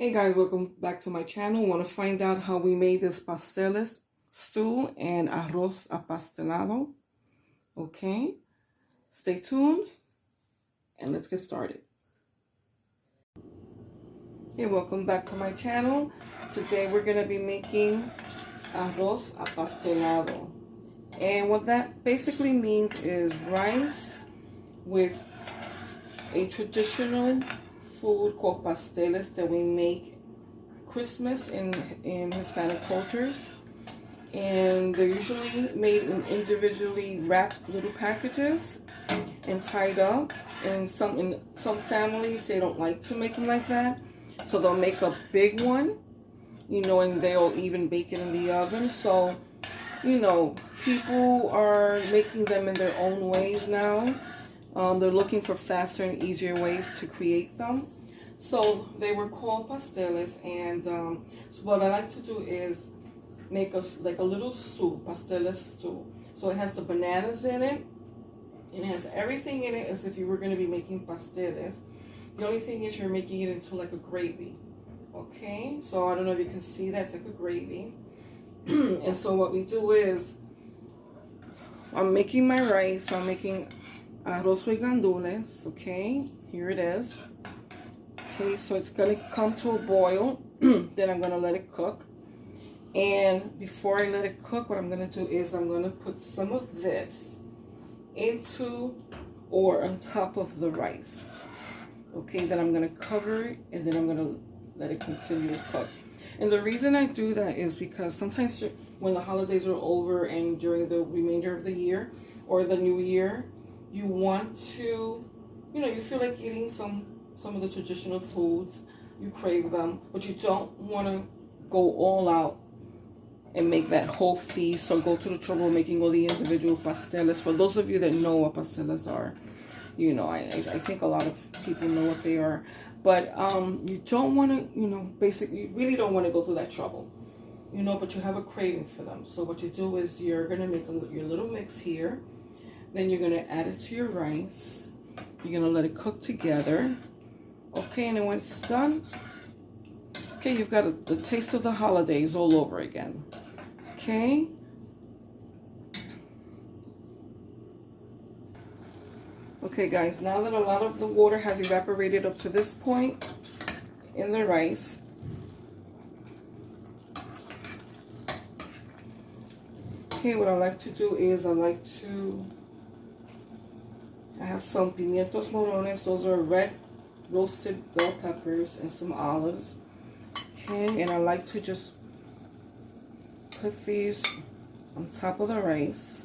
Hey guys, welcome back to my channel. Want to find out how we made this pasteles stew and arroz apastelado? Okay, stay tuned and let's get started. Hey, welcome back to my channel. Today we're going to be making arroz apastelado. And what that basically means is rice with a traditional food called pasteles that we make Christmas in Hispanic cultures, and they're usually made in individually wrapped little packages and tied up. And in some families they don't like to make them like that, so they'll make a big one, and they'll even bake it in the oven. So people are making them in their own ways now. They're looking for faster and easier ways to create them. So they were called pasteles, and so what I like to do is make like a little stew, pasteles stew. So it has the bananas in it, and it has everything in it as if you were going to be making pasteles. The only thing is you're making it into like a gravy. Okay, so I don't know if you can see that, it's like a gravy. And so what we do is, I'm making my rice, so I'm making arroz with gandules. Okay, here it is. Okay, so it's gonna come to a boil. Then I'm gonna let it cook. And before I let it cook, what I'm gonna do is I'm gonna put some of this into or on top of the rice. Okay, then I'm gonna cover it, and then I'm gonna let it continue to cook. And the reason I do that is because sometimes when the holidays are over and during the remainder of the year or the new year, you want to, you feel like eating some of the traditional foods, you crave them, but you don't want to go all out and make that whole feast or go to the trouble of making all the individual pasteles. For those of you that know what pasteles are, I think a lot of people know what they are, but you don't want to, basically, you really don't want to go through that trouble, but you have a craving for them. So what you do is you're going to make your little mix here, then you're going to add it to your rice, you're going to let it cook together. Okay, and then when it's done, okay, you've got the taste of the holidays all over again. Okay. Okay, guys, now that a lot of the water has evaporated up to this point in the rice, okay, what I like to do is I have some pimientos morones. Those are red roasted bell peppers and some olives. Okay, and I like to just put these on top of the rice.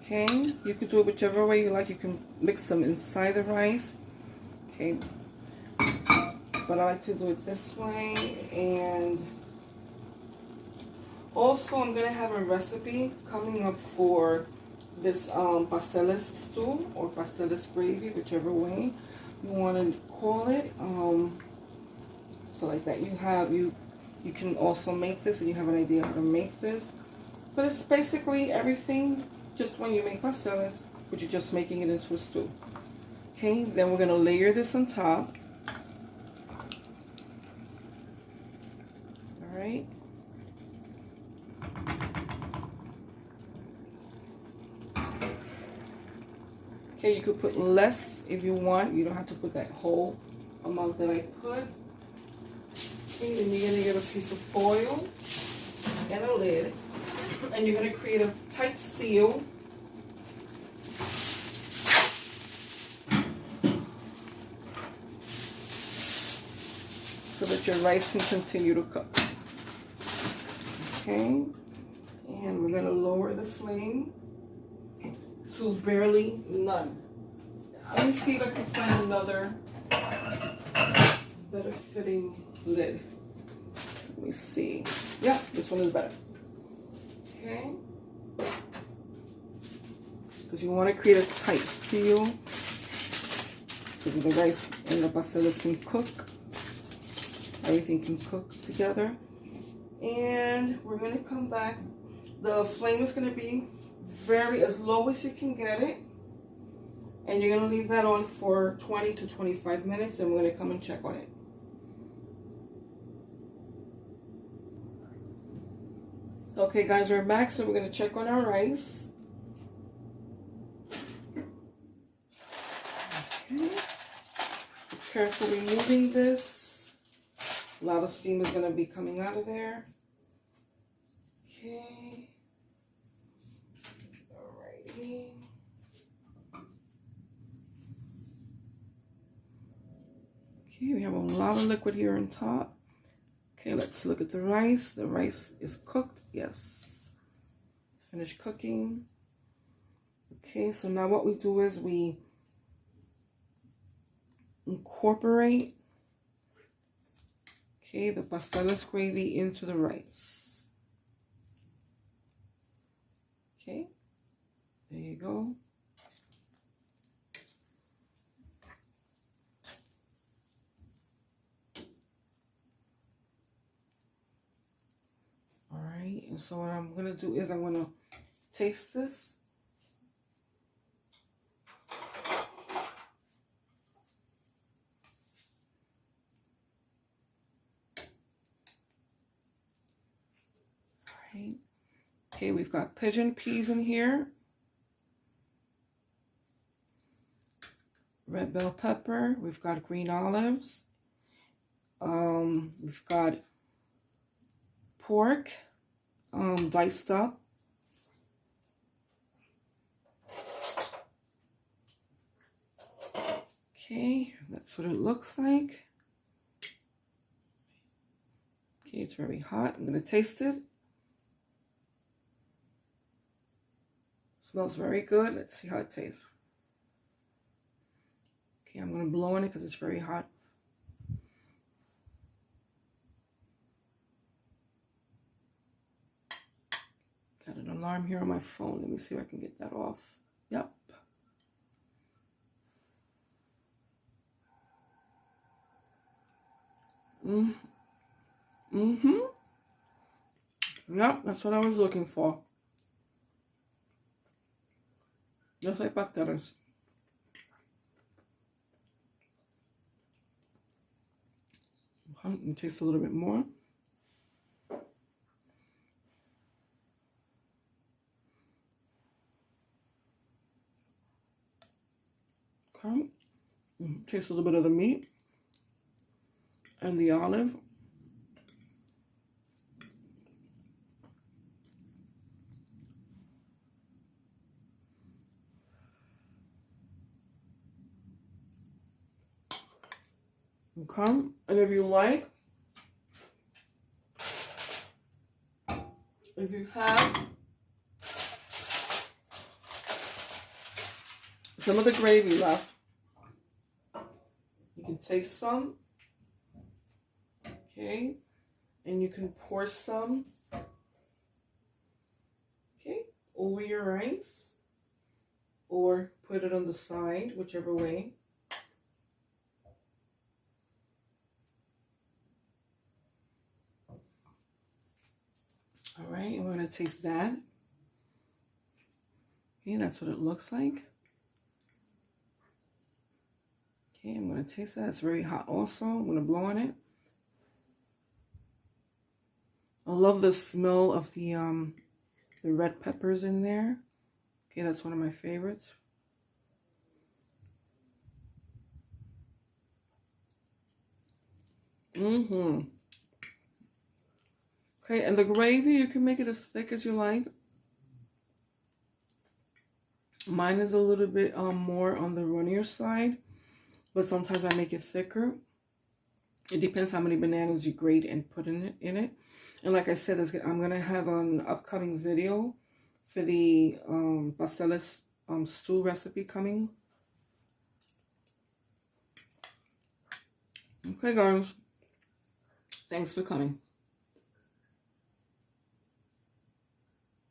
Okay, you can do it whichever way you like. You can mix them inside the rice. Okay, but I like to do it this way. And also I'm gonna have a recipe coming up for this pasteles stew or pasteles gravy, whichever way you want to call it. So like that, you can also make this, and you have an idea how to make this. But it's basically everything just when you make pasteles, but you're just making it into a stew. Okay, then we're gonna layer this on top. All right. Okay, you could put less if you want. You don't have to put that whole amount that I put. Okay, then you're going to get a piece of foil and a lid. And you're going to create a tight seal. So that your rice can continue to cook. Okay, and we're going to lower the flame to barely none. Let me see if I can find another better fitting lid. Let me see. Yeah, this one is better. Okay. Because you want to create a tight seal so that the rice and the pasteles can cook. Everything can cook together. And we're going to come back. The flame is going to be as low as you can get it, And you're going to leave that on for 20 to 25 minutes, and we're going to come and check on it. Okay guys, we're back, so we're going to check on our rice. Okay. Be careful removing this. A lot of steam is going to be coming out of there. Okay. Alrighty. Okay, we have a lot of liquid here on top. Okay, let's look at the rice. The rice is cooked. Yes. It's finished cooking. Okay, so now what we do is we incorporate, okay, the pasteles gravy into the rice. Okay, there you go. Alright, and so what I'm going to do is I'm going to taste this. Alright. Okay, we've got pigeon peas in here. Red bell pepper. We've got green olives. We've got pork, diced up. Okay, that's what it looks like. Okay, it's very hot. I'm going to taste it. Smells very good. Let's see how it tastes. Okay, I'm going to blow on it because it's very hot. Got an alarm here on my phone. Let me see if I can get that off. Yep. Yep, that's what I was looking for. Just like pasteles. Taste a little bit more. Okay. Taste a little bit of the meat and the olive. Okay, and if you like, if you have some of the gravy left, you can taste some, okay, and you can pour some, okay, over your rice, or put it on the side, whichever way. All right, and we're going to taste that. Okay, that's what it looks like. Okay, I'm going to taste that. It's very hot also. I'm going to blow on it. I love the smell of the red peppers in there. Okay, that's one of my favorites. Okay, and the gravy, you can make it as thick as you like. Mine is a little bit more on the runnier side, but sometimes I make it thicker. It depends how many bananas you grate and put in it. And like I said, I'm going to have an upcoming video for the pasteles stew recipe coming. Okay, guys. Thanks for coming.